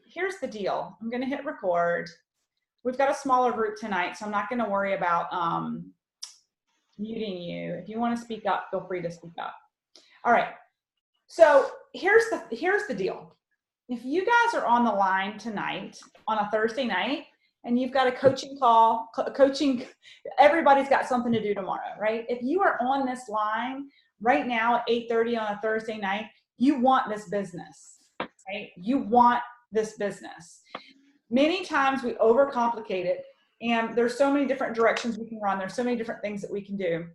here's the deal. I'm going to hit record. We've got a smaller group tonight, so I'm not going to worry about muting you. If you want to speak up, feel free to speak up. All right. So here's the deal. If you guys are on the line tonight on a Thursday night and you've got a coaching call, everybody's got something to do tomorrow, right? If you are on this line right now at 8:30 on a Thursday night, you want this business, right? You want this business. Many times we overcomplicate it, and there's so many different directions we can run. There's so many different things that we can do.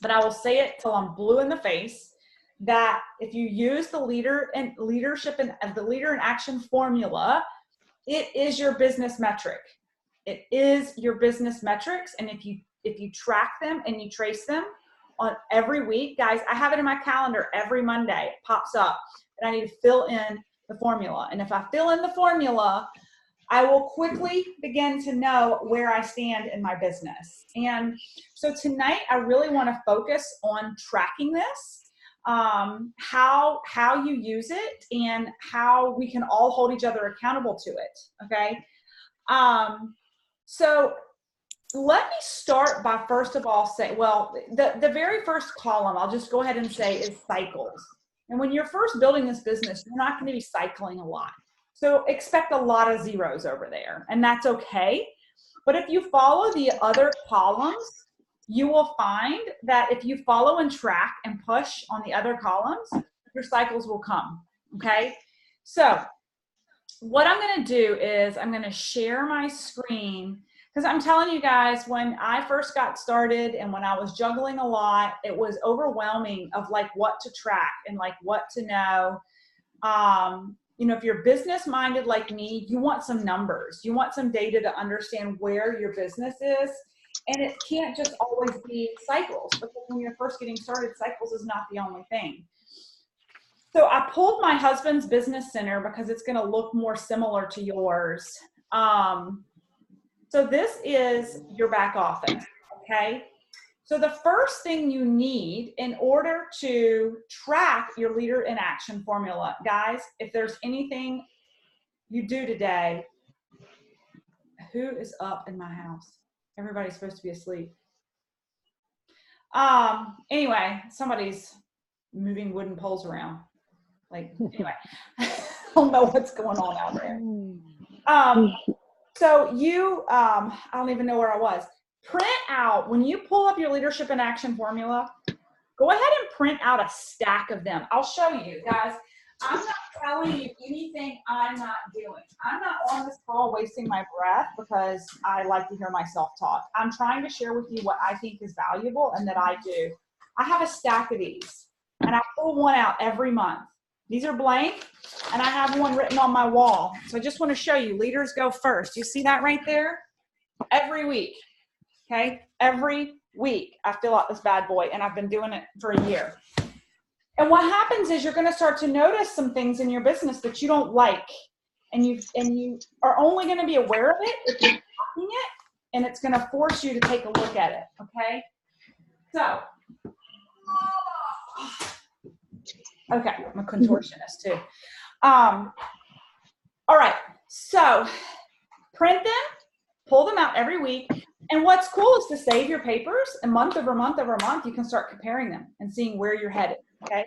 But I will say it till I'm blue in the face, that if you use the leadership and the leader in action formula, it is your business metric. It is your business metrics. And if you track them and you trace them on every week, guys, I have it in my calendar every Monday. It pops up and I need to fill in the formula. And if I fill in the formula, I will quickly begin to know where I stand in my business. And so tonight I really want to focus on tracking this. How you use it and how we can all hold each other accountable to it. Okay. So let me start by first of all say, well, the very first column, I'll just go ahead and say, is cycles. And when you're first building this business, you're not going to be cycling a lot. So expect a lot of zeros over there, and that's okay. But if you follow the other columns, you will find that if you follow and track and push on the other columns, your cycles will come, okay? So what I'm gonna do is I'm gonna share my screen, because I'm telling you guys, when I first got started and when I was juggling a lot, it was overwhelming of like what to track and like what to know. You know, if you're business minded like me, you want some numbers, you want some data to understand where your business is. And it can't just always be cycles, because when you're first getting started, cycles is not the only thing. So I pulled my husband's business center because it's going to look more similar to yours. So this is your back office, okay? So the first thing you need in order to track your leader in action formula, guys, if there's anything you do today, who is up in my house? Everybody's supposed to be asleep. Anyway, somebody's moving wooden poles around. Like, anyway, I don't know what's going on out there. So you, I don't even know where I was. Print out, when you pull up your leadership in action formula, go ahead and print out a stack of them. I'll show you guys. I'm not telling you anything I'm not doing. I'm not on this call wasting my breath because I like to hear myself talk. I'm trying to share with you what I think is valuable and that I do. I have a stack of these, and I pull one out every month. These are blank, and I have one written on my wall. So I just want to show you, leaders go first. You see that right there? Every week, okay? Every week I fill out this bad boy, and I've been doing it for a year. And what happens is you're going to start to notice some things in your business that you don't like, and you are only going to be aware of it if you're tracking it, and it's going to force you to take a look at it, okay? So, okay, I'm a contortionist too. All right, so print them, pull them out every week, and what's cool is to save your papers, and month over month over month, you can start comparing them and seeing where you're headed. Okay.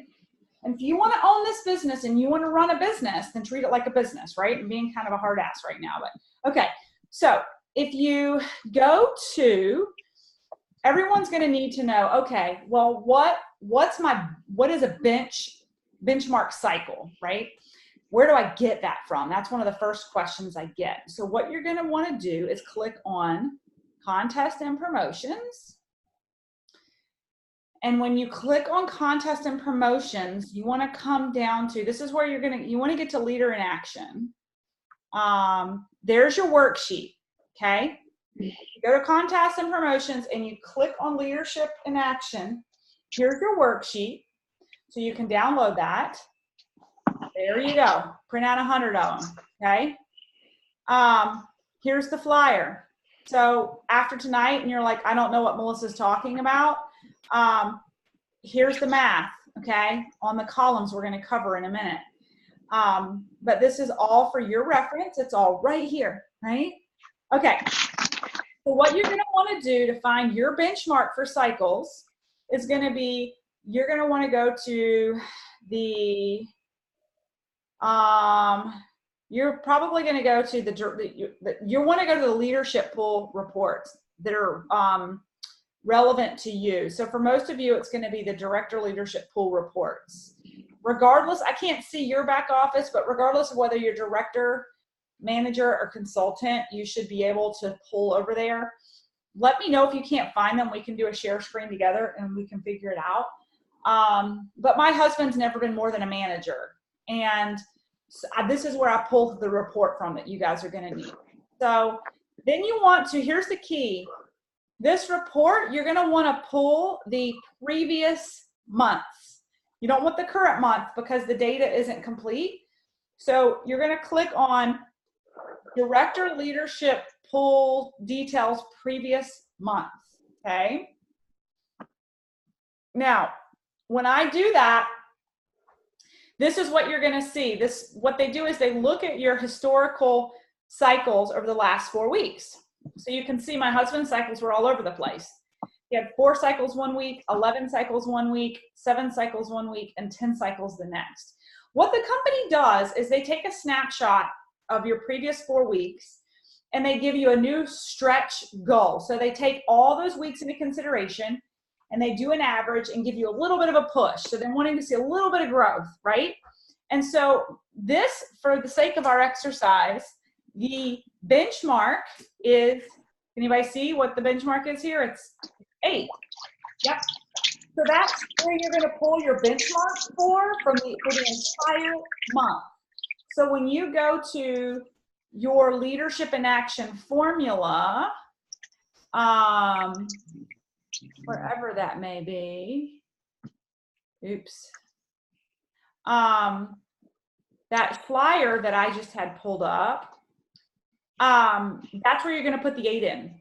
And if you want to own this business and you want to run a business, then treat it like a business, right? I'm being kind of a hard ass right now, but okay. So if you go to, everyone's going to need to know, okay, well, what is a benchmark cycle, right? Where do I get that from? That's one of the first questions I get. So what you're going to want to do is click on contest and promotions. And when you click on contest and promotions, you want to come down to, this is where you want to get to leader in action. There's your worksheet, okay? You go to contest and promotions and you click on leadership in action. Here's your worksheet. So you can download that. There you go. Print out 100 of them, okay? Here's the flyer. So after tonight and you're like, I don't know what Melissa's talking about, here's the math, okay, on the columns we're going to cover in a minute. But this is all for your reference. It's all right here, right? Okay. So what you're going to want to do to find your benchmark for cycles is going to be, you're going to want to go to the, you're probably going to go to you want to go to the leadership pool reports that are relevant to you. So for most of you, it's going to be the director leadership pool reports. Regardless, I can't see your back office, but regardless of whether you're director, manager, or consultant, you should be able to pull over there. Let me know if you can't find them. We can do a share screen together and we can figure it out. But my husband's never been more than a manager. And so this is where I pulled the report from that you guys are going to need. So then you want to, here's the key. This report, you're going to want to pull the previous months. You don't want the current month because the data isn't complete. So you're going to click on Director Leadership Pool Details Previous Month. Okay. Now, when I do that, this is what you're going to see. What they do is they look at your historical cycles over the last 4 weeks. So you can see my husband's cycles were all over the place. He had 4 cycles 1 week, 11 cycles 1 week, 7 cycles 1 week, and 10 cycles the next. What the company does is they take a snapshot of your previous 4 weeks and they give you a new stretch goal. So they take all those weeks into consideration and they do an average and give you a little bit of a push. So they're wanting to see a little bit of growth, right? And so this, for the sake of our exercise, the benchmark is, anybody see what the benchmark is here? It's 8. Yep. So that's where you're going to pull your benchmark for the entire month. So when you go to your leadership in action formula, wherever that may be, oops, that flyer that I just had pulled up, that's where you're going to put the 8 in.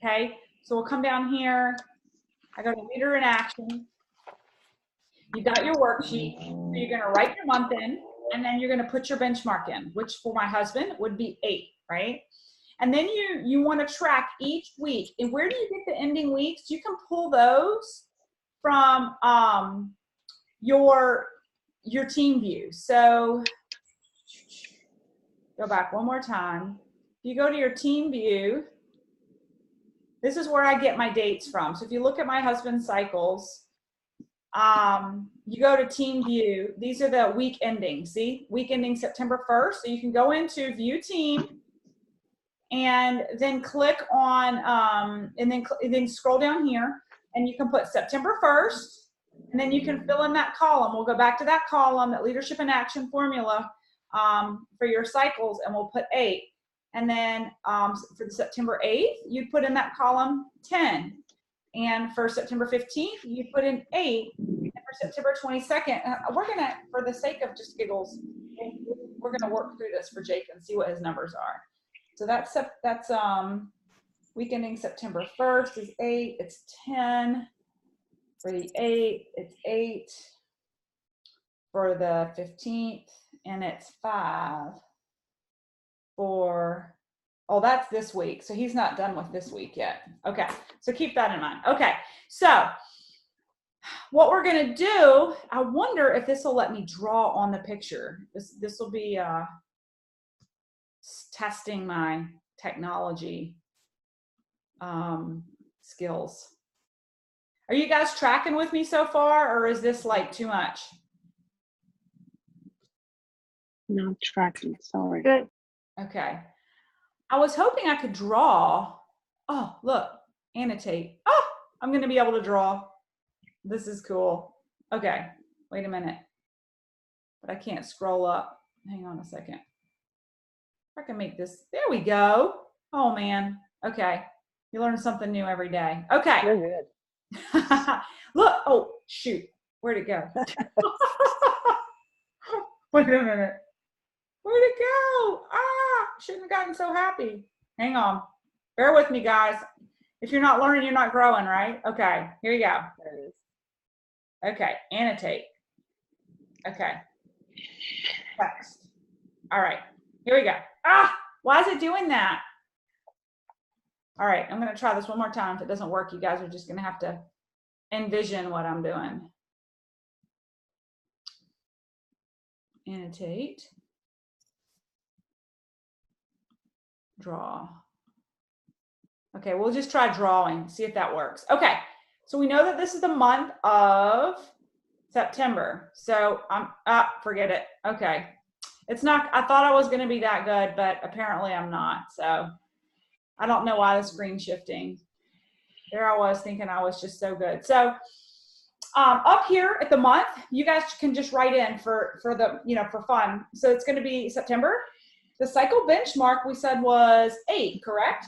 Okay, so we'll come down here. I go to leader in action. You got your worksheet. So you're going to write your month in, and then you're going to put your benchmark in, which for my husband would be 8, right? And then you want to track each week. And where do you get the ending weeks? You can pull those from your team view. So go back one more time. If you go to your team view, this is where I get my dates from. So if you look at my husband's cycles, you go to team view. These are the week ending. See, week ending September 1st. So you can go into view team and then click on, and then scroll down here and you can put September 1st and then you can fill in that column. We'll go back to that column, that leadership in action formula for your cycles, and we'll put 8. And then for the September 8th, you put in that column 10. And for September 15th, you put in 8. And for September 22nd, we're going to, for the sake of just giggles, we're going to work through this for Jake and see what his numbers are. So that's week ending September 1st is 8. It's 10. For the 8th, it's 8. For the 15th, and it's 5. For, oh, that's this week. So he's not done with this week yet. Okay, so keep that in mind. Okay, so what we're going to do, I wonder if this will let me draw on the picture. This will be testing my technology skills. Are you guys tracking with me so far, or is this like too much? Not tracking, sorry. Good. Okay. I was hoping I could draw. Oh, look, annotate. Oh, I'm going to be able to draw. This is cool. Okay, wait a minute. But I can't scroll up. Hang on a second. I can make this. There we go. Oh, man. Okay. You learn something new every day. Okay. You're good. Look. Oh, shoot. Where'd it go? Wait a minute. Where'd it go? Shouldn't have gotten so happy. Hang on. Bear with me, guys. If you're not learning, you're not growing, right? Okay, here you go. There it is. Okay, annotate. Okay. Text. All right, here we go. Ah, why is it doing that? All right, I'm going to try this one more time. If it doesn't work, you guys are just going to have to envision what I'm doing. Annotate. Draw. Okay, we'll just try drawing, see if that works. Okay, so we know that this is the month of September. So forget it. Okay. It's not, I thought I was going to be that good, but apparently I'm not. So I don't know why the screen's shifting. There I was thinking I was just so good. So up here at the month, you guys can just write in for the, for fun. So it's going to be September. The cycle benchmark we said was 8, correct?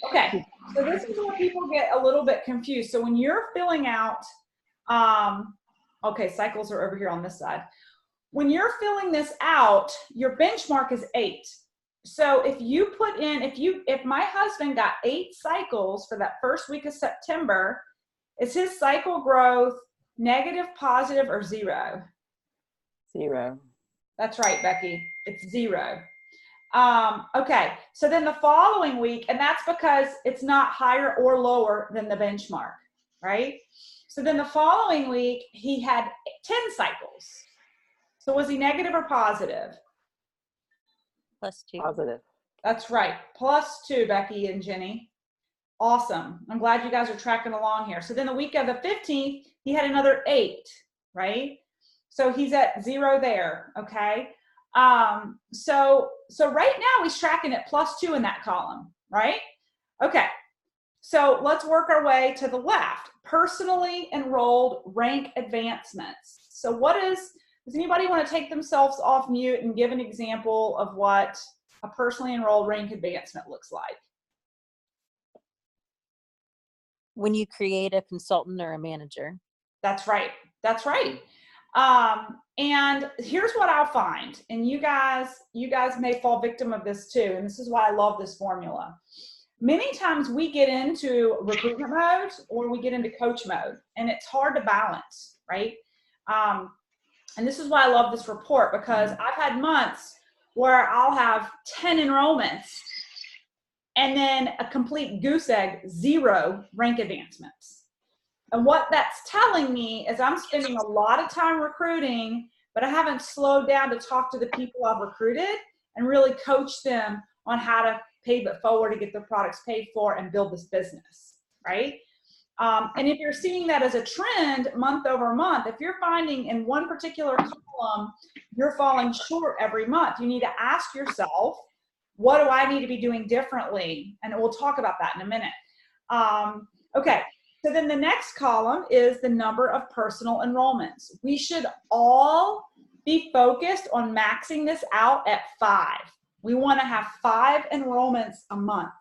Okay. So this is where people get a little bit confused. So when you're filling out, okay, cycles are over here on this side. When you're filling this out, your benchmark is 8. So if you put in, if my husband got 8 cycles for that first week of September, is his cycle growth negative, positive, or 0? 0. That's right, Becky. It's 0. Okay, so then the following week, and that's because it's not higher or lower than the benchmark, right? So then the following week, he had 10 cycles. So was he negative or positive? +2. Positive. That's right. +2, Becky and Jenny. Awesome. I'm glad you guys are tracking along here. So then the week of the 15th, he had another 8, right? So he's at 0 there, okay? So right now he's tracking at +2 in that column, right? Okay. So let's work our way to the left. Personally enrolled rank advancements. So does anybody want to take themselves off mute and give an example of what a personally enrolled rank advancement looks like? When you create a consultant or a manager. That's right. That's right. And here's what I'll find, and you guys may fall victim of this too, and this is why I love this formula. Many times we get into recruitment mode or we get into coach mode, and it's hard to balance, right? And this is why I love this report, because I've had months where I'll have 10 enrollments and then a complete goose egg, 0 rank advancements. And what that's telling me is I'm spending a lot of time recruiting, but I haven't slowed down to talk to the people I've recruited and really coach them on how to pay it forward to get their products paid for and build this business, right? And if you're seeing that as a trend month over month, if you're finding in one particular column you're falling short every month, you need to ask yourself, what do I need to be doing differently? And we'll talk about that in a minute. Okay. So then the next column is the number of personal enrollments. We should all be focused on maxing this out at 5. We want to have 5 enrollments a month.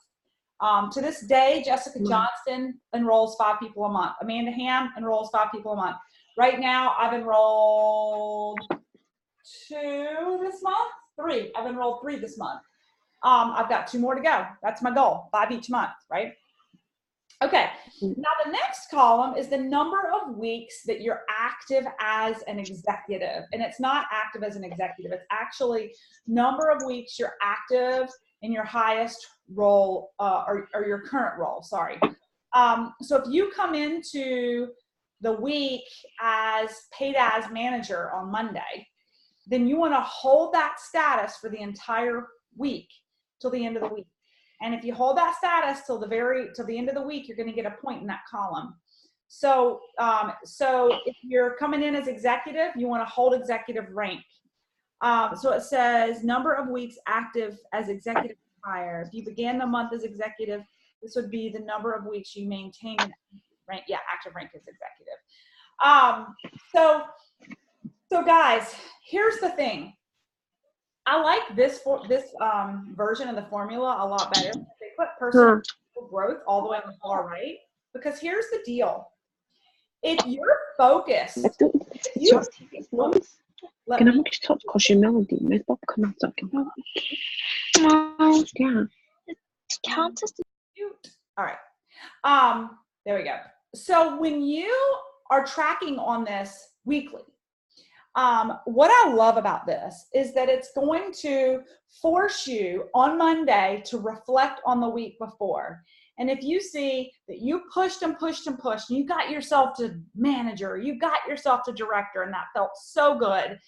To this day, Jessica Johnston enrolls 5 people a month. Amanda Ham enrolls 5 people a month. Right now, I've enrolled 2 this month, 3. I've enrolled 3 this month. I've got 2 more to go. That's my goal, 5 each month, right? Okay, now the next column is the number of weeks that you're active as an executive. And it's not active as an executive. It's actually number of weeks you're active in your highest role or your current role, sorry. So if you come into the week as paid as manager on Monday, then you want to hold that status for the entire week till the end of the week. And if you hold that status till the end of the week, you're going to get a point in that column. So, so if you're coming in as executive, you want to hold executive rank. So it says number of weeks active as executive hire. If you began the month as executive, this would be the number of weeks you maintain rank. Yeah, active rank as executive. So guys, here's the thing. I like this version of the formula a lot better. They put personal growth all the way on the far right, because here's the deal. If you're focused, Can I just talk to your melody? Miss Bob, come on, talking about it. Yeah. Count as all right. There we go. So when you are tracking on this weekly, What I love about this is that it's going to force you on Monday to reflect on the week before. And if you see that you pushed and pushed and pushed, and you got yourself to manager, you got yourself to director, and that felt so good,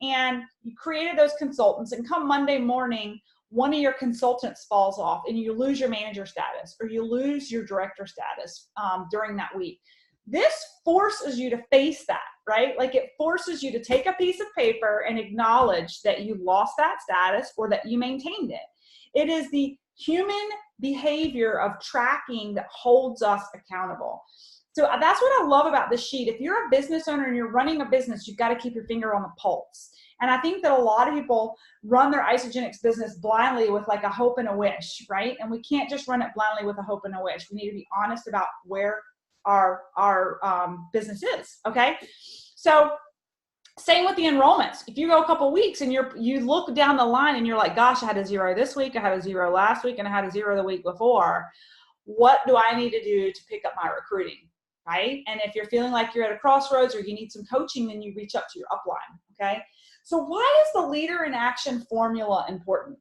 and you created those consultants, and come Monday morning, one of your consultants falls off and you lose your manager status or you lose your director status during that week. This forces you to face that, right? Like it forces you to take a piece of paper and acknowledge that you lost that status or that you maintained it. It is the human behavior of tracking that holds us accountable. So that's what I love about this sheet. If you're a business owner and you're running a business, you've got to keep your finger on the pulse. And I think that a lot of people run their Isagenix business blindly with like a hope and a wish, right? And we can't just run it blindly with a hope and a wish. We need to be honest about where our business is, okay? So same with the enrollments. If you go a couple weeks and you look down the line and you're like, gosh, I had a 0 this week, I had a 0 last week, and I had a 0 the week before. What do I need to do to pick up my recruiting, right? And if you're feeling like you're at a crossroads or you need some coaching, then you reach up to your upline, okay? So why is the leader in action formula important?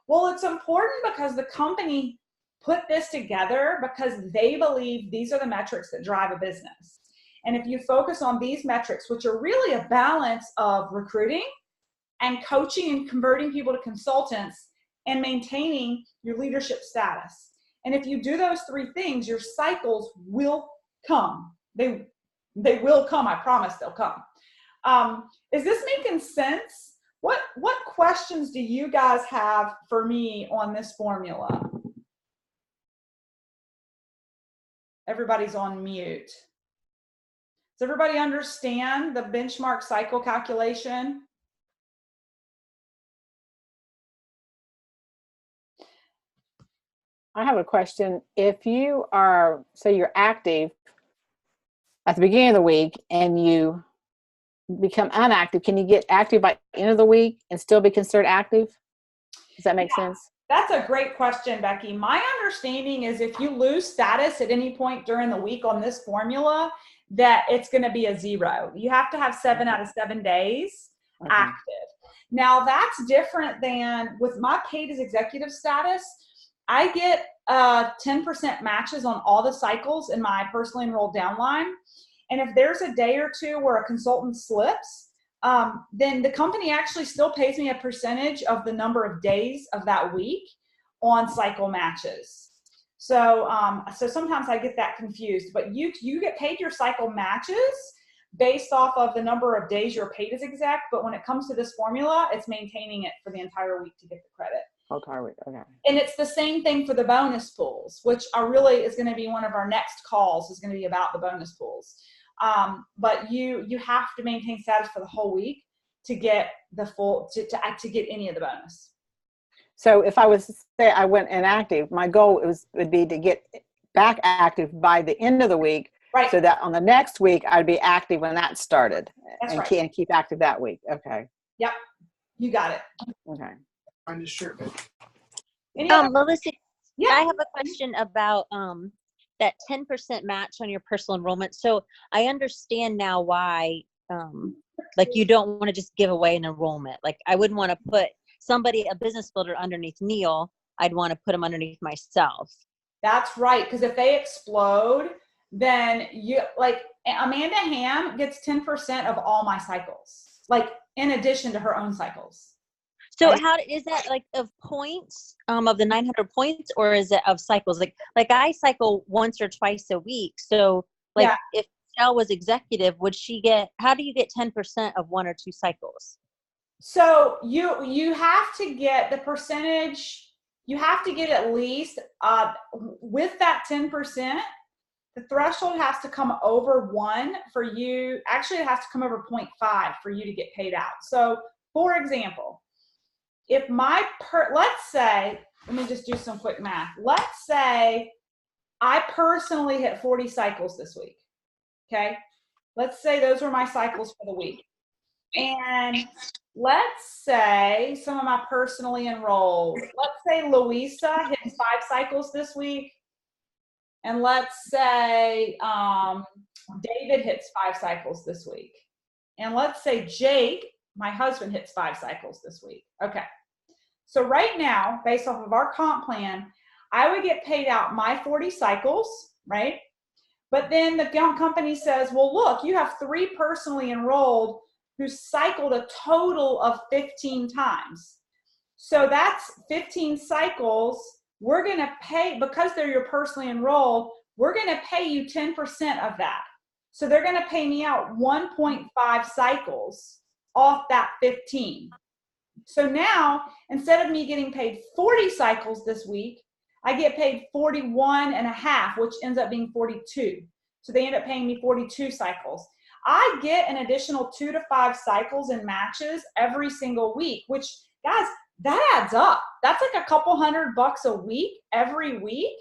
Well, it's important because the company put this together because they believe these are the metrics that drive a business. And if you focus on these metrics, which are really a balance of recruiting and coaching and converting people to consultants and maintaining your leadership status. And if you do those three things, your cycles will come. They will come. I promise they'll come. Is this making sense? What questions do you guys have for me on this formula? Everybody's on mute. Does everybody understand the benchmark cycle calculation? I have a question. If you are, say you're active at the beginning of the week and you become inactive, can you get active by the end of the week and still be considered active? Does that make sense? That's a great question, Becky. My understanding is if you lose status at any point during the week on this formula, that it's going to be a 0. You have to have 7 out of 7 days active. Now, that's different than with my paid as executive status. I get 10% matches on all the cycles in my personally enrolled downline. And if there's a day or two where a consultant slips, then the company actually still pays me a percentage of the number of days of that week on cycle matches. So sometimes I get that confused, but you get paid your cycle matches based off of the number of days you're paid as exec. But when it comes to this formula, it's maintaining it for the entire week to get the credit. Entire week, okay. And it's the same thing for the bonus pools, which really is going to be one of our next calls, is going to be about the bonus pools. But you have to maintain status for the whole week to get the full, to get any of the bonus. So if I was to say I went inactive, my goal would be to get back active by the end of the week, right? So that on the next week I'd be active when that started. That's and right. Keep active that week. Okay. Yep, you got it. Okay. Find a shirt. Melissa, Yeah. I have a question about that 10% match on your personal enrollment. So I understand now why, like you don't want to just give away an enrollment. Like I wouldn't want to put somebody, a business builder underneath Neil. I'd want to put them underneath myself. That's right. Because if they explode, then you, like Amanda Ham gets 10% of all my cycles, like in addition to her own cycles. So how is that, like of points, of the 900 points, or is it of cycles? Like I cycle once or twice a week. So like if Michelle was executive, would she get, how do you get 10% of 1 or 2 cycles? So you have to get the percentage, you have to get at least, with that 10%, the threshold has to come over 1 for you. Actually, it has to come over 0.5 for you to get paid out. So for example, if let's say, let me just do some quick math. Let's say I personally hit 40 cycles this week, okay? Let's say those were my cycles for the week. And let's say some of my personally enrolled, let's say Louisa hit 5 cycles this week. And let's say David hits 5 cycles this week. and let's say Jake, my husband, hits 5 cycles this week. Okay. So right now, based off of our comp plan, I would get paid out my 40 cycles, right? But then the company says, well, look, you have 3 personally enrolled who cycled a total of 15 times. So that's 15 cycles. We're going to pay, because they're your personally enrolled, we're going to pay you 10% of that. So they're going to pay me out 1.5 cycles off that 15. So now, instead of me getting paid 40 cycles this week, I get paid 41 and a half, which ends up being 42. So they end up paying me 42 cycles. I get an additional 2 to 5 cycles in matches every single week, which, guys, that adds up. That's like a couple $100 a week, every week.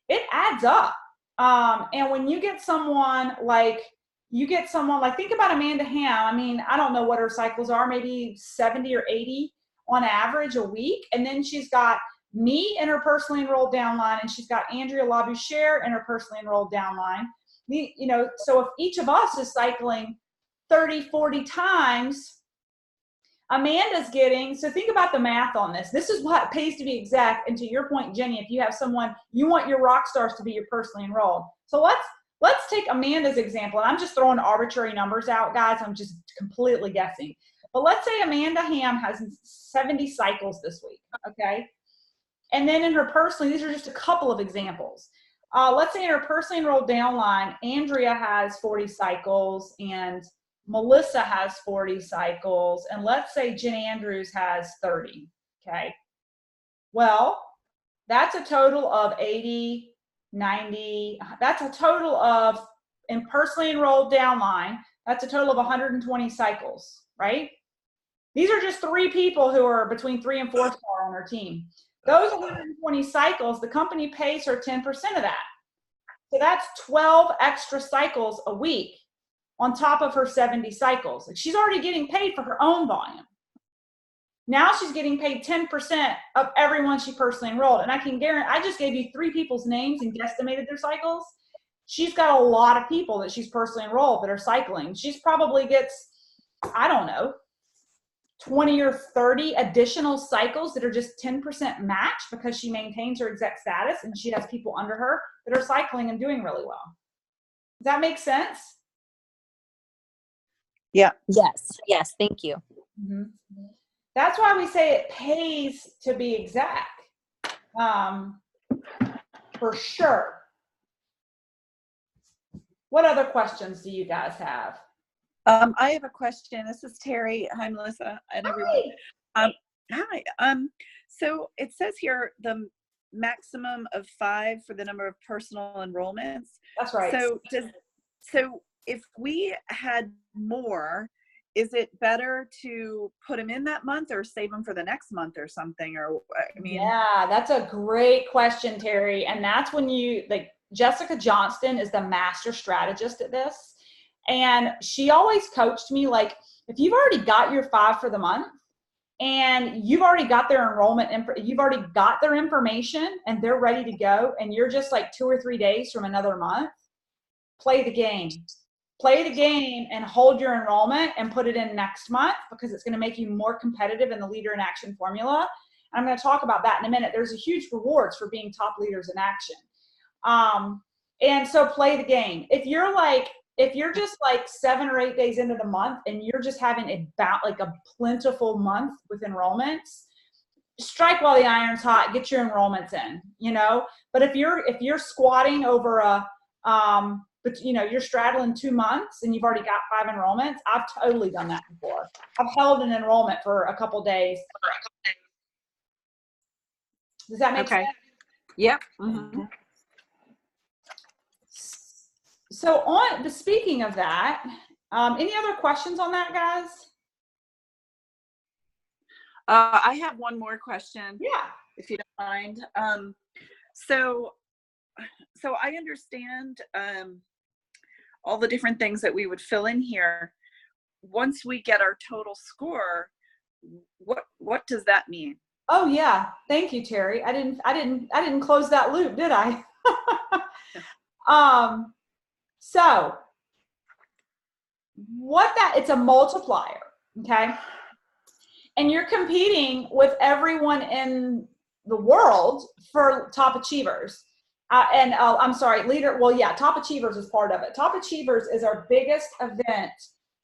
It adds up. And when you get someone like, think about Amanda Ham. I mean, I don't know what her cycles are, maybe 70 or 80 on average a week. And then she's got me in her personally enrolled downline, and she's got Andrea Labouchere in her personally enrolled downline. So if each of us is cycling 30, 40 times, Amanda's getting, so think about the math on this. This is what pays to be exact. And to your point, Jenny, if you have someone, you want your rock stars to be your personally enrolled. So let's take Amanda's example. And I'm just throwing arbitrary numbers out, guys. I'm just completely guessing. But let's say Amanda Ham has 70 cycles this week, okay? And then in her personally, these are just a couple of examples. Let's say in her personally enrolled downline, Andrea has 40 cycles and Melissa has 40 cycles, and let's say Jen Andrews has 30, okay? Well, that's a total of 80, 90, that's a total of, in personally enrolled downline, that's a total of 120 cycles, right? These are just 3 people who are between 3 and 4 star on her team. Those 120 cycles, the company pays her 10% of that. So that's 12 extra cycles a week on top of her 70 cycles. She's already getting paid for her own volume. Now she's getting paid 10% of everyone she personally enrolled. And I can guarantee, I just gave you 3 people's names and guesstimated their cycles. She's got a lot of people that she's personally enrolled that are cycling. She's probably gets, I don't know, 20 or 30 additional cycles that are just 10% match because she maintains her exec status and she has people under her that are cycling and doing really well. Does that make sense? Yeah. Yes, thank you. Mm-hmm. That's why we say it pays to be exact, for sure. What other questions do you guys have? I have a question. This is Terry. Hi, Melissa, and everyone. Hi. So it says here the maximum of 5 for the number of personal enrollments. That's right. So if we had more, is it better to put them in that month or save them for the next month or something? Or I mean, yeah, that's a great question, Terry. And that's when Jessica Johnston is the master strategist at this. And she always coached me, like, if you've already got your 5 for the month and you've already got their enrollment, you've already got their information and they're ready to go, and you're just like 2 or 3 days from another month, play the game. Play the game and hold your enrollment and put it in next month, because it's going to make you more competitive in the Leader in Action formula. And I'm going to talk about that in a minute. There's a huge rewards for being top leaders in action. And so play the game. If you're just like 7 or 8 days into the month and you're just having a plentiful month with enrollments, strike while the iron's hot, get your enrollments in, But if you're squatting over but you're straddling 2 months and you've already got 5 enrollments, I've totally done that before. I've held an enrollment for a couple days. Does that make sense? Yep. Mm-hmm. So speaking of that, any other questions on that, guys? I have one more question. Yeah. If you don't mind. So I understand all the different things that we would fill in here. Once we get our total score, what does that mean? Oh yeah, thank you, Terry. I didn't close that loop, did I? So it's a multiplier, okay? And you're competing with everyone in the world for top achievers. I'm sorry, Top Achievers is part of it. Top Achievers is our biggest event.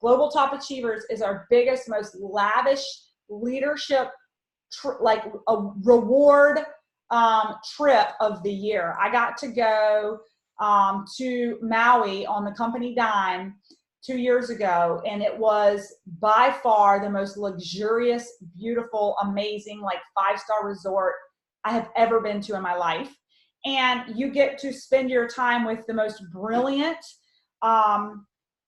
Global Top Achievers is our biggest, most lavish leadership, like a reward trip of the year. I got to go to Maui on the company dime 2 years ago, and it was by far the most luxurious, beautiful, amazing, like 5-star resort I have ever been to in my life. And you get to spend your time with the most brilliant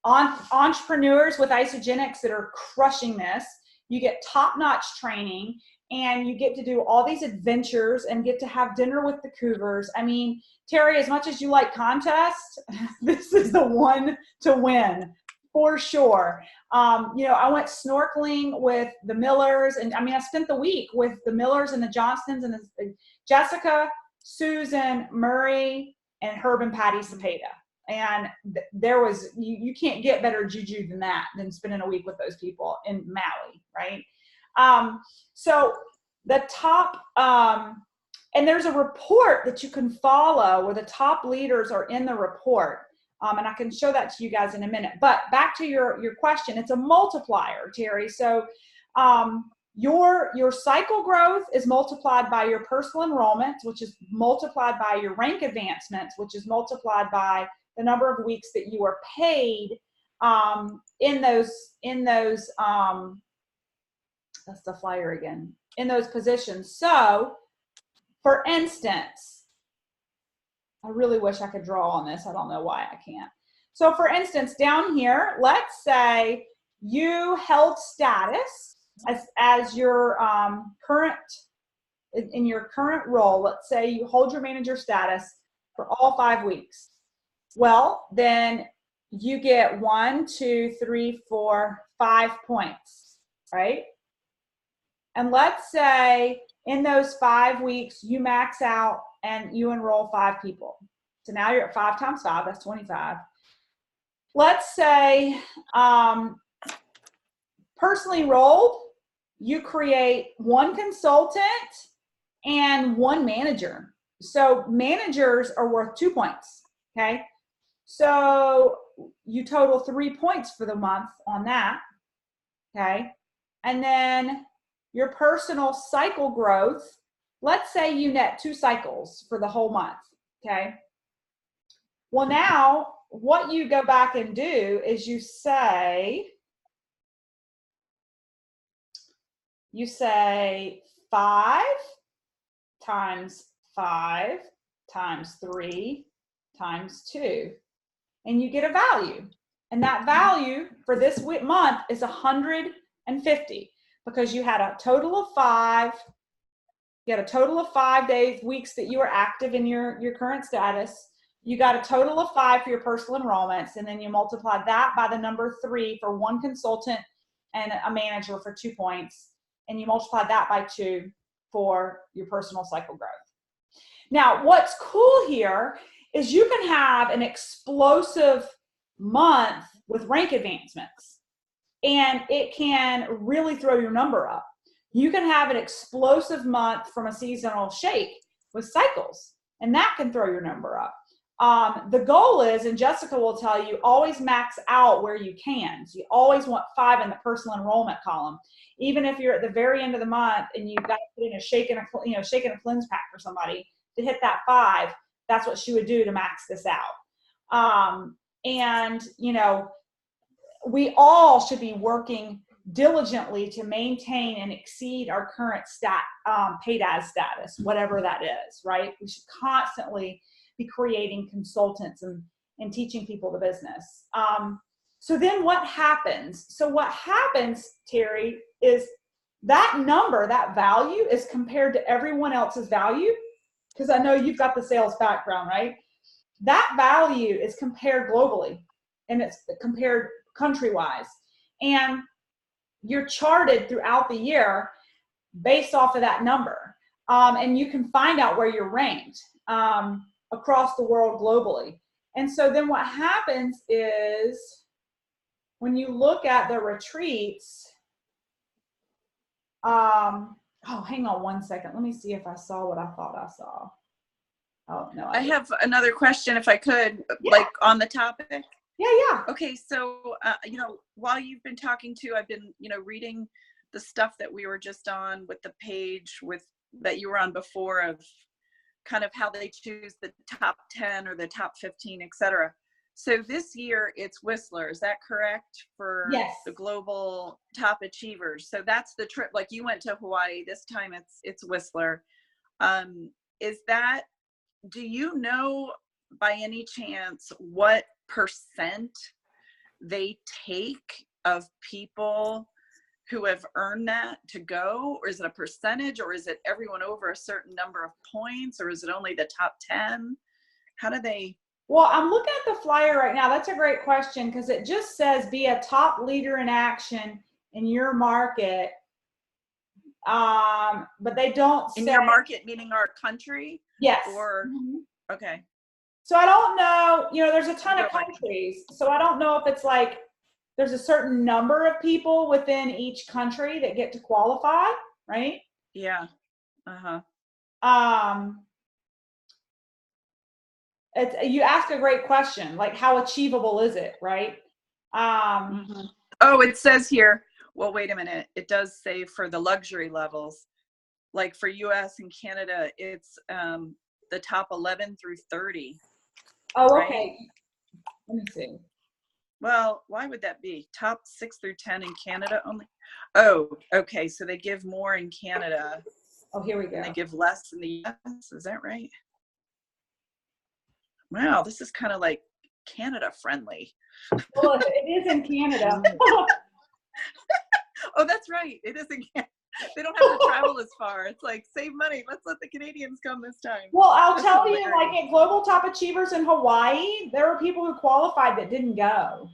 entrepreneurs with Isagenix that are crushing this. You get top-notch training, and you get to do all these adventures and get to have dinner with the cougars. I mean, Terry, as much as you like contests, this is the one to win for sure. I went snorkeling with the Millers, and I spent the week with the Millers and the Johnstons and Jessica, Susan, Murray, and Herb and Patty Cepeda. And there was, you can't get better juju than that, than spending a week with those people in Maui, right? So the top, and there's a report that you can follow where the top leaders are in the report. And I can show that to you guys in a minute. But back to your question, it's a multiplier, Terry. So your cycle growth is multiplied by your personal enrollment, which is multiplied by your rank advancements, which is multiplied by the number of weeks that you are paid in those that's the flyer again, in those positions. So for instance, I really wish I could draw on this. I don't know why I can't. So for instance, down here, let's say you held status as your in your current role. Let's say you hold your manager status for all 5 weeks. Well, then you get 1, 2, 3, 4, 5 points, right? And let's say in those 5 weeks, you max out and you enroll 5 people. So now you're at 5 times 5, that's 25. Let's say personally enrolled, you create 1 consultant and 1 manager. So managers are worth 2 points, okay? So you total 3 points for the month on that, okay? And then your personal cycle growth, let's say you net 2 cycles for the whole month, okay? Well, now what you go back and do is you say 5 times 5 times 3 times 2, and you get a value. And that value for this month is 150 because you had a total of 5. You had a total of 5 days, weeks that you were active in your current status. You got a total of 5 for your personal enrollments, and then you multiply that by the number 3 for 1 consultant and a manager for 2 points, and you multiply that by 2 for your personal cycle growth. Now, what's cool here is you can have an explosive month with rank advancements, and it can really throw your number up. You can have an explosive month from a seasonal shake with cycles, and that can throw your number up. The goal is, and Jessica will tell you, always max out where you can. So you always want 5 in the personal enrollment column. Even if you're at the very end of the month and you've got to put in a shake and a cleanse pack for somebody to hit that 5, that's what she would do to max this out. We all should be working diligently to maintain and exceed our current paid as status, whatever that is, right? We should constantly be creating consultants and teaching people the business. So then what happens? So what happens, Terry, is that number, that value is compared to everyone else's value, because I know you've got the sales background, right? That value is compared globally, and it's compared country-wise. And you're charted throughout the year based off of that number. And you can find out where you're ranked across the world globally. And so then what happens is, when you look at the retreats, oh, hang on one second. Let me see if I saw what I thought I saw. Oh, no. I have another question if I could, Yeah. like on the topic. Yeah. Okay, so while you've been talking to, I've been reading the stuff that we were just on with the page that you were on before, of kind of how they choose the top 10 or the top 15, etc. So this year it's Whistler, is that correct, for Yes. the global top achievers? So that's the trip. Like, you went to Hawaii, this time it's Whistler. Do you know by any chance what percent they take of people who have earned that to go? Or is it a percentage, or is it everyone over a certain number of points, or is it only the top 10? How do they? Well, I'm looking at the flyer right now. That's a great question, because it just says be a top leader in action in your market. But they don't say. In your market, meaning our country? Yes. Or, Mhm. okay. So I don't know, there's a ton of Go ahead. countries. So I don't know if it's like there's a certain number of people within each country that get to qualify, right? Yeah. Uh-huh. You ask a great question, like how achievable is it, right? Mhm. Oh, it says here, well, wait a minute. It does say for the luxury levels, like for US and Canada, it's the top 11 through 30. Oh, Right. okay. Let me see. Well, why would that be? Top 6 through 10 in Canada only? Oh, okay. So they give more in Canada Oh, here we go. and they give less in the US. Is that right? Wow, this is kind of like Canada friendly. Well, it is in Canada. Oh, that's right. It is in Canada. They don't have to travel as far. It's like, save money. Let's let the Canadians come this time. Well, I'll That's tell you, hilarious. like at Global Top Achievers in Hawaii, there were people who qualified that didn't go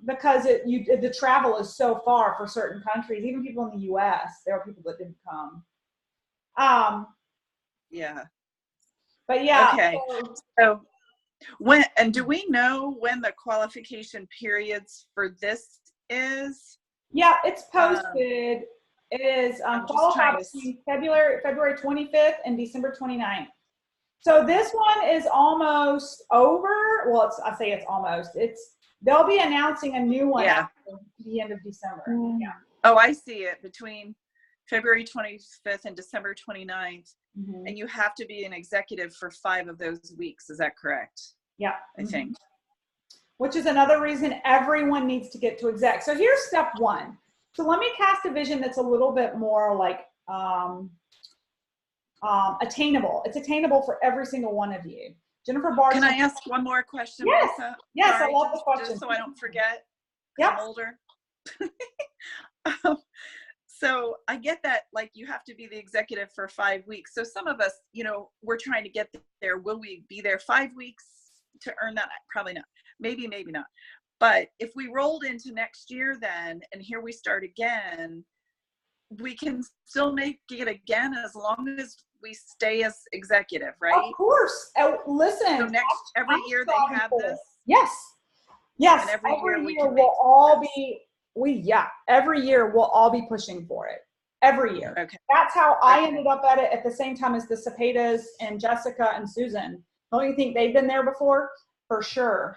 because the travel is so far for certain countries. Even people in the U.S., there were people that didn't come. Yeah. But yeah. Okay. So do we know when the qualification periods for this is? Yeah, it's posted. It is I'm just qualified trying to between February 25th and December 29th. So this one is almost over. Well, I say it's almost. They'll be announcing a new one after the end of December. Yeah. Oh, I see it, between February 25th and December 29th. Mm-hmm. And you have to be an executive for 5 of those weeks. Is that correct? Yeah. I think. Which is another reason everyone needs to get to exec. So here's step one. So let me cast a vision that's a little bit more like attainable. It's attainable for every single one of you. Jennifer Barton. Can I ask one more question, Yes. Melissa? Yes, Sorry, I love the question. just so I don't forget. Yep. I'm older. So I get that, like, you have to be the executive for 5 weeks. So some of us, we're trying to get there. Will we be there 5 weeks to earn that? Probably not. Maybe not. But if we rolled into next year then, and here we start again, we can still make it again as long as we stay as executive, right? Of course. Listen. So every year they have this? Yes. And every year we can make every year we'll all be pushing for it. Every year. Okay. That's how I ended up at it at the same time as the Cepedas and Jessica and Susan. Don't you think they've been there before? For sure.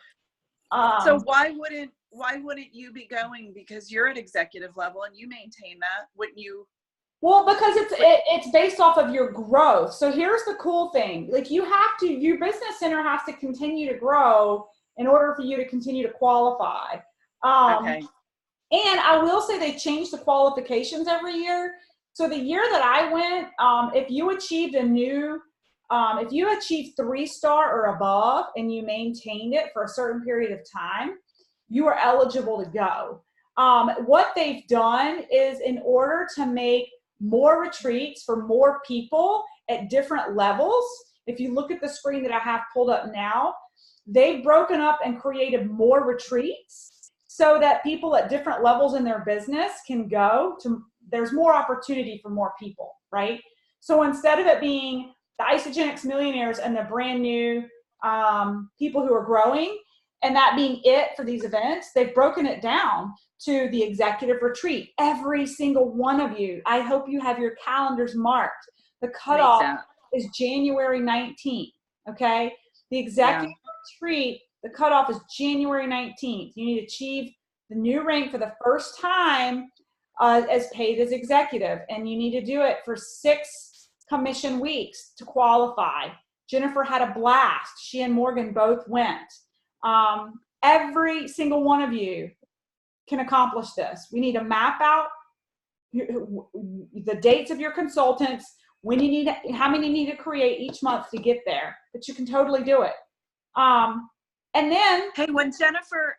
So why wouldn't you be going? Because you're at executive level and you maintain that. Wouldn't you? Well, because it's based off of your growth. So here's the cool thing. Like your business center has to continue to grow in order for you to continue to qualify. Okay. And I will say they change the qualifications every year. So the year that I went, if you achieved if you achieved 3-star or above and you maintained it for a certain period of time, you are eligible to go. What they've done is, in order to make more retreats for more people at different levels, if you look at the screen that I have pulled up now, they've broken up and created more retreats so that people at different levels in their business can go to. There's more opportunity for more people, right? So instead of it being the Isagenix millionaires and the brand new people who are growing, and that being it for these events, they've broken it down to the executive retreat. Every single one of you, I hope you have your calendars marked. The cutoff is January 19th, okay? The executive retreat, the cutoff is January 19th. You need to achieve the new rank for the first time as paid as executive, and you need to do it for 6 commission weeks to qualify. Jennifer had a blast. She and Morgan both went. Every single one of you can accomplish this. We need to map out the dates of your consultants, when you need, how many you need to create each month to get there, but you can totally do it. And then, when Jennifer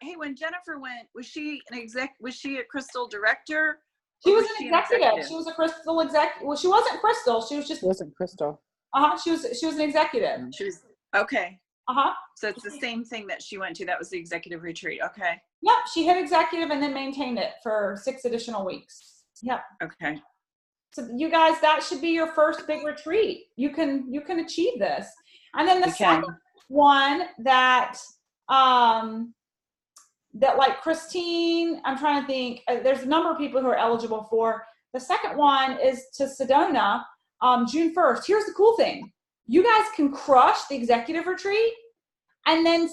went, was she a Crystal director? She was an executive. She was a Crystal executive. Well, she wasn't Crystal. She was just. She wasn't Crystal. She was an executive. She was okay. So it's the same thing that she went to. That was the executive retreat. Okay. Yep. She hit executive and then maintained it for 6 additional weeks. Yep. Okay. So you guys, that should be your first big retreat. You can achieve this. And then the second one that that like Christine, I'm trying to think, there's a number of people who are eligible for. The second one is to Sedona, June 1st. Here's the cool thing. You guys can crush the executive retreat and then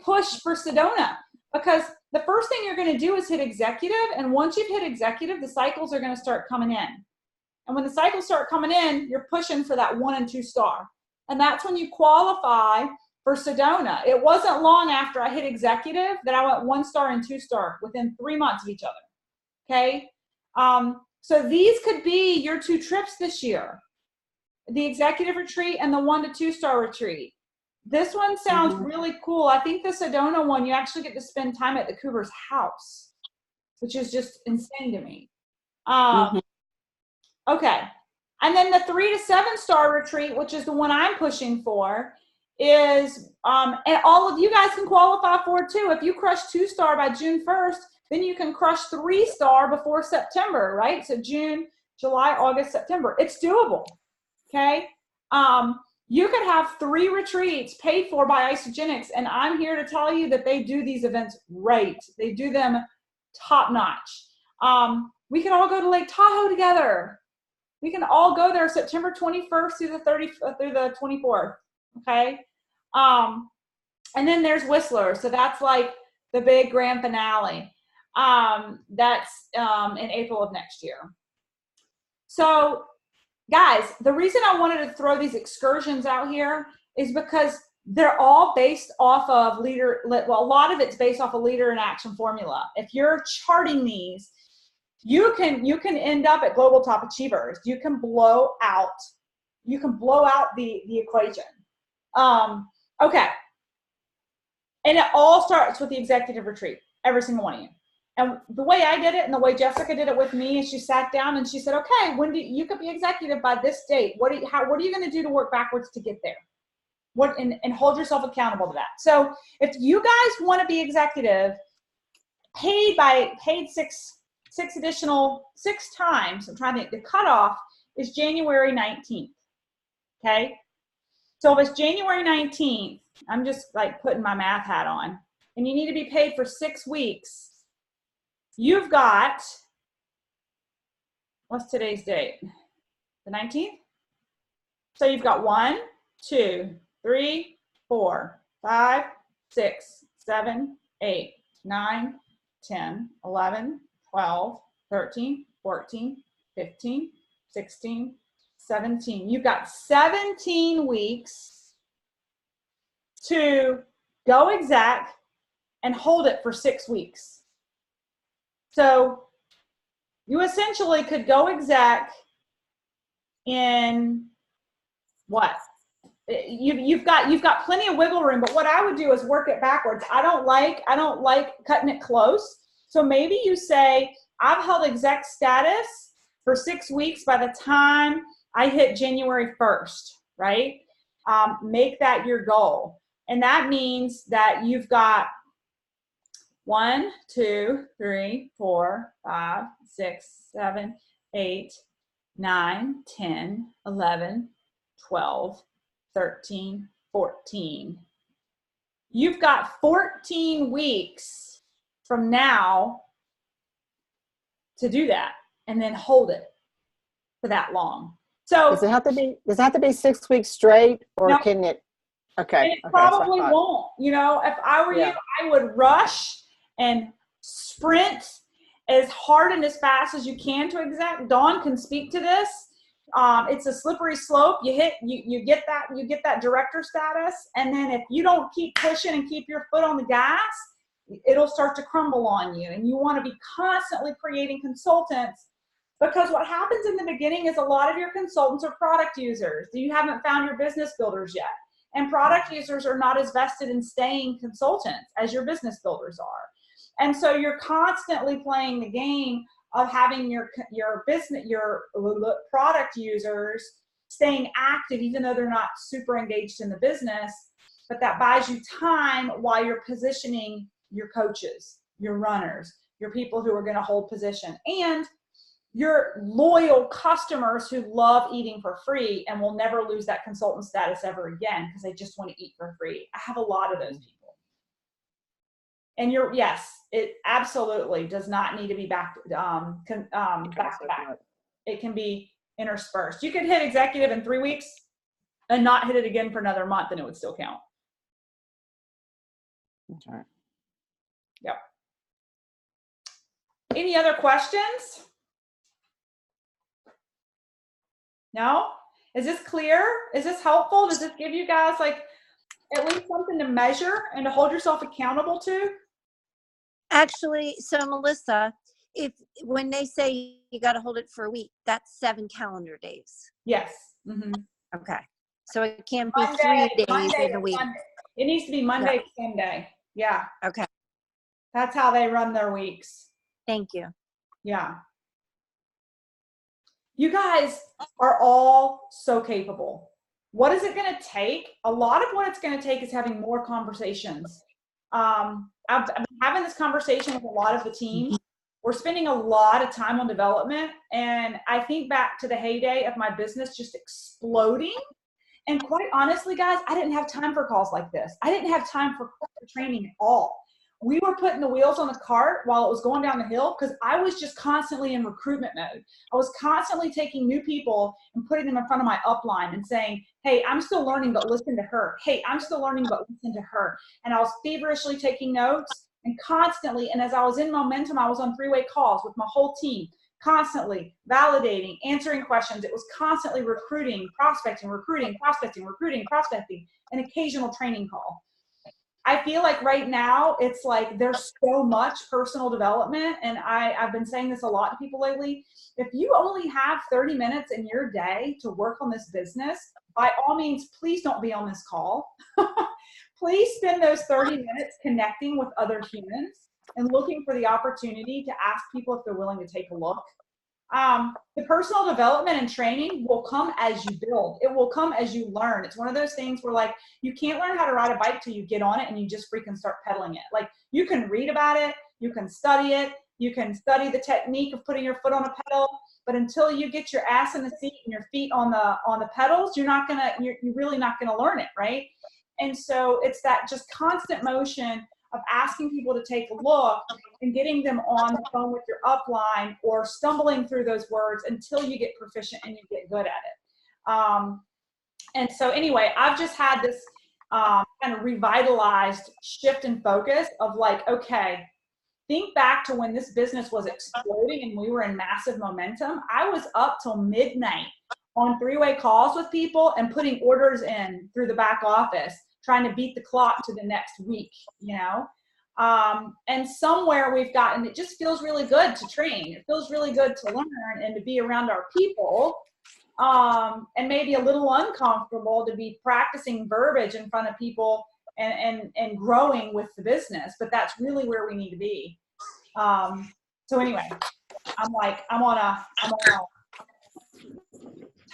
push for Sedona, because the first thing you're going to do is hit executive. And once you've hit executive, the cycles are going to start coming in. And when the cycles start coming in, you're pushing for that 1 and 2 star. And that's when you qualify for Sedona. It wasn't long after I hit executive that I went 1 star and 2 star within 3 months of each other. Okay. So these could be your 2 trips this year, the executive retreat and the 1 to 2 star retreat. This one sounds really cool. I think the Sedona one, you actually get to spend time at the Cougar's house, which is just insane to me. Okay. And then the 3 to 7 star retreat, which is the one I'm pushing for, is, and all of you guys can qualify for it too. If you crush 2 star by June 1st, then you can crush 3 star before September, right? So June, July, August, September. It's doable. Okay. You could have 3 retreats paid for by Isagenix, and I'm here to tell you that they do these events right. They do them top notch. We can all go to Lake Tahoe together. We can all go there September 21st through the 24th. Okay. And then there's Whistler. So that's like the big grand finale. That's in April of next year. So guys, the reason I wanted to throw these excursions out here is because they're all based off of a lot of it's based off a leader in action formula. If you're charting these, you can end up at global top achievers. You can blow out the equation. Okay. And it all starts with the executive retreat, every single one of you. And the way I did it and the way Jessica did it with me is she sat down and she said, okay, you could be executive by this date. What are you going to do to work backwards to get there? And hold yourself accountable to that. So if you guys want to be executive, paid 6 times, I'm trying to think, the cutoff is January 19th. Okay. So if it's January 19th, I'm just like putting my math hat on, and you need to be paid for 6 weeks. You've got, what's today's date? The 19th? So you've got 1, 2, 3, 4, 5, 6, 7, 8, 9, 10, 11, 12, 13, 14, 15, 16, 17. You've got 17 weeks to go exec and hold it for 6 weeks. So you essentially could go exec in what? You've got plenty of wiggle room, but what I would do is work it backwards. I don't like cutting it close. So maybe you say, I've held exec status for 6 weeks by the time I hit January 1st, right? Make that your goal. And that means that you've got 1, 2, 3, 4, 5, 6, 7, 8, 9, 10, 11, 12, 13, 14. you've got 14 weeks from now to do that, and then hold it for that long. So Does it have to be 6 weeks straight, or No. can it? Okay. and it Okay, that's what I probably thought. won't. You know, if I were Yeah. you, I would rush and sprint as hard and as fast as you can to exact. Dawn can speak to this. It's a slippery slope. You get that director status, and then if you don't keep pushing and keep your foot on the gas, it'll start to crumble on you. And you want to be constantly creating consultants, because what happens in the beginning is a lot of your consultants are product users. You haven't found your business builders yet. And product users are not as vested in staying consultants as your business builders are. And so you're constantly playing the game of having your business, your product users staying active, even though they're not super engaged in the business. But that buys you time while you're positioning your coaches, your runners, your people who are going to hold position, and your loyal customers who love eating for free and will never lose that consultant status ever again because they just want to eat for free. I have a lot of those people. And yes, it absolutely does not need to be back to back. It can be interspersed. You could hit executive in 3 weeks and not hit it again for another month, and it would still count. Okay. Yep. Any other questions? No? Is this clear? Is this helpful? Does this give you guys like at least something to measure and to hold yourself accountable to? Actually, so Melissa, when they say you got to hold it for a week, that's 7 calendar days. Yes. Mm-hmm. Okay. So it can't be 3 days in a week. Sunday. It needs to be Monday to Sunday. Yeah. Okay. That's how they run their weeks. Thank you. Yeah. You guys are all so capable. What is it going to take? A lot of what it's going to take is having more conversations. I've been having this conversation with a lot of the team. We're spending a lot of time on development. And I think back to the heyday of my business just exploding. And quite honestly, guys, I didn't have time for calls like this. I didn't have time for training at all. We were putting the wheels on the cart while it was going down the hill because I was just constantly in recruitment mode. I was constantly taking new people and putting them in front of my upline and saying, hey, I'm still learning, but listen to her. Hey, I'm still learning, but listen to her. And I was feverishly taking notes and constantly, and as I was in momentum, I was on 3-way calls with my whole team, constantly validating, answering questions. It was constantly recruiting, prospecting, an occasional training call. I feel like right now it's like there's so much personal development, and I've been saying this a lot to people lately. If you only have 30 minutes in your day to work on this business, by all means, please don't be on this call. Please spend those 30 minutes connecting with other humans and looking for the opportunity to ask people if they're willing to take a look. The personal development and training will come as you build. It will come as you learn. It's one of those things where like you can't learn how to ride a bike till you get on it and you just freaking start pedaling it. Like you can read about it, you can study it, you can study the technique of putting your foot on a pedal, but until you get your ass in the seat and your feet on the pedals, you're really not gonna learn it, right? And so it's that just constant motion of asking people to take a look and getting them on the phone with your upline or stumbling through those words until you get proficient and you get good at it. And so anyway, I've just had this kind of revitalized shift in focus of like, okay, think back to when this business was exploding and we were in massive momentum. I was up till midnight on 3-way calls with people and putting orders in through the back office, trying to beat the clock to the next week, you know? And somewhere we've gotten, it just feels really good to train. It feels really good to learn and to be around our people. And maybe a little uncomfortable to be practicing verbiage in front of people and growing with the business, but that's really where we need to be. So anyway, I'm on a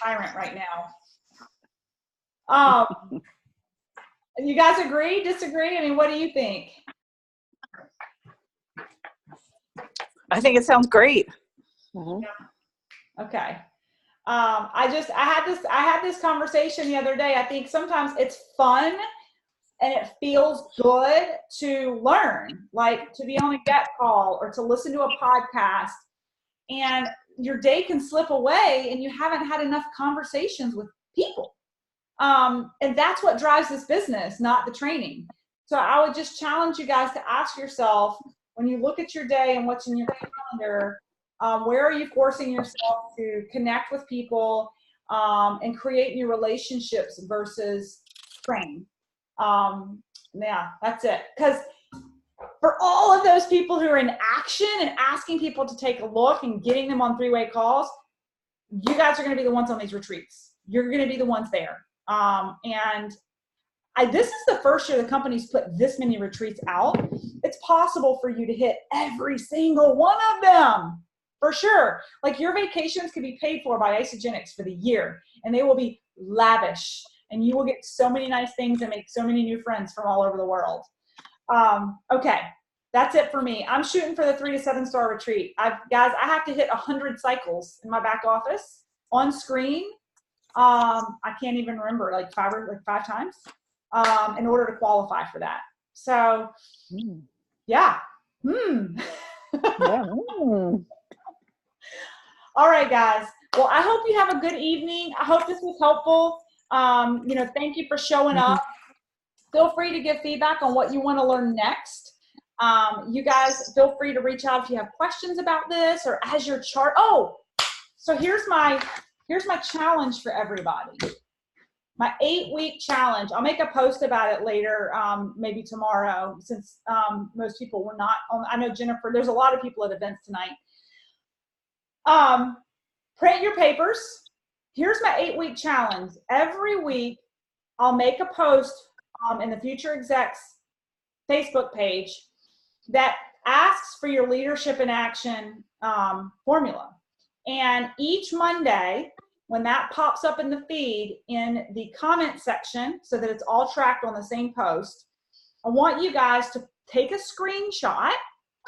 tyrant right now. You guys agree, disagree? I mean, what do you think? I think it sounds great. Mm-hmm. Okay. I had this conversation the other day. I think sometimes it's fun and it feels good to learn, like to be on a get call or to listen to a podcast, and your day can slip away and you haven't had enough conversations with people. And that's what drives this business, not the training. So I would just challenge you guys to ask yourself, when you look at your day and what's in your calendar, where are you forcing yourself to connect with people and create new relationships versus train? Yeah, that's it. Because for all of those people who are in action and asking people to take a look and getting them on three-way calls, you guys are going to be the ones on these retreats. You're going to be the ones there. This is the first year the company's put this many retreats out. It's possible for you to hit every single one of them, for sure. Like, your vacations can be paid for by Isagenix for the year, and they will be lavish, and you will get so many nice things and make so many new friends from all over the world. Okay, that's it for me. I'm shooting for the 3 to 7 star retreat. Guys, I have to hit 100 cycles in my back office on screen. I can't even remember, like five times, in order to qualify for that. So, yeah. Yeah. All right, guys. Well, I hope you have a good evening. I hope this was helpful. Thank you for showing up. Feel free to give feedback on what you want to learn next. You guys feel free to reach out if you have questions about this or as your chart. Oh, so here's my challenge for everybody. My 8-week challenge. I'll make a post about it later, maybe tomorrow, since most people were not on. I know Jennifer, there's a lot of people at events tonight. Print your papers. Here's my 8-week challenge. Every week, I'll make a post in the Future Execs Facebook page that asks for your leadership in action formula. And each Monday, when that pops up in the feed in the comment section so that it's all tracked on the same post, I want you guys to take a screenshot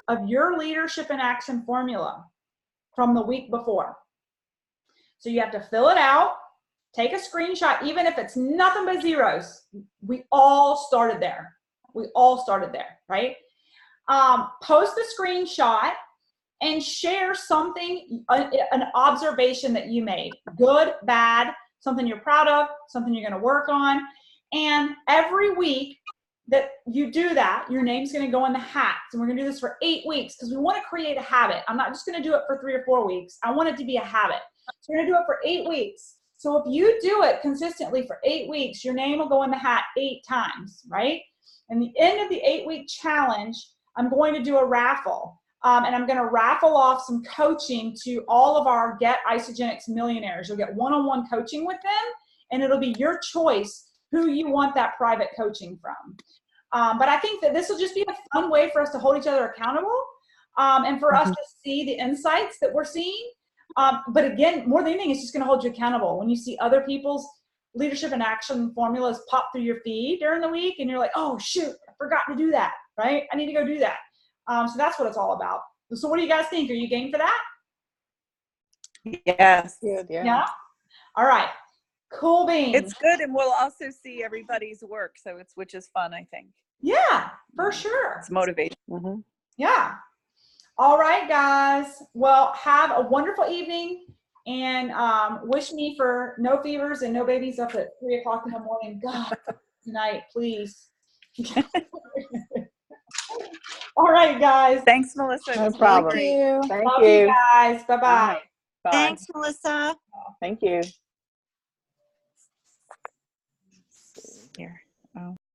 of your leadership in action formula from the week before. So you have to fill it out, take a screenshot, even if it's nothing but zeros. We all started there. Right? Post the screenshot and share something, an observation that you made, good, bad, something you're proud of, something you're going to work on. And every week that you do that, your name's going to go in the hat. And we're going to do this for 8 weeks because we want to create a habit. I'm not just going to do it for 3 or 4 weeks. I want it to be a habit. So we're going to do it for 8 weeks. So if you do it consistently for 8 weeks, your name will go in the hat 8 times, right? And the end of the 8-week challenge, I'm going to do a raffle. And I'm going to raffle off some coaching to all of our Get Isagenix millionaires. You'll get one-on-one coaching with them, and it'll be your choice who you want that private coaching from. But I think that this will just be a fun way for us to hold each other accountable and for us to see the insights that we're seeing. But again, more than anything, it's just going to hold you accountable. When you see other people's leadership and action formulas pop through your feed during the week, and you're like, oh, shoot, I forgot to do that, right? I need to go do that. So that's what it's all about. So what do you guys think? Are you game for that? Yes. Good, Yeah? All right. Cool beans. It's good, and we'll also see everybody's work, so which is fun, I think. Yeah, for sure. It's motivating. Yeah. All right, guys. Well, have a wonderful evening, and wish me for no fevers and no babies up at 3 o'clock in the morning. God, tonight, please. All right, guys. Thanks, Melissa. It No was really problem. great. Thank Love you. you guys. Bye-bye. Bye. Thanks, Melissa. Thank you. Here.